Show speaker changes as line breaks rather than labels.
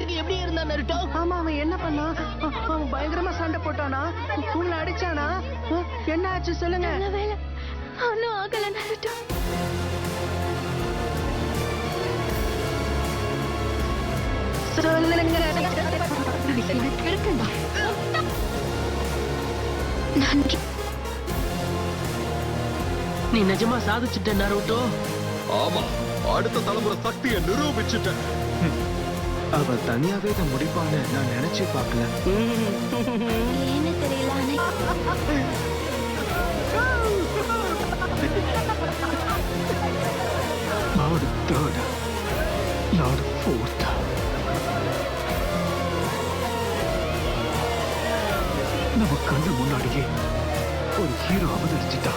இங்க எப்படி இருந்தா நருட்டோ?
ஆமா, அவன் என்ன பண்ணான்? அவன் பயங்கரமா சண்டை போட்டானா? உங்களை அடிச்சானா? என்ன ஆச்சு சொல்லுங்க.
நல்ல வேளை ஒன்னும் ஆகல நருட்டோ. நன்றி.
நீ நிஜமா சாதிச்சுட்ட நருட்டோ.
ஆமா, அடுத்த தலைமுறை சக்தியை நிரூபிச்சுட்ட.
அவ தனியாவே இதை முடிப்பான்னு நான் நினைச்சே பார்க்கல.
ஏன்னு தெரியல.
லார்டு தேர்டா, லார்டு ஃபோர்த்தா, நம்ம கண்ணு முன்னாடியே ஒரு ஹீரோ அவதரிச்சுட்டா.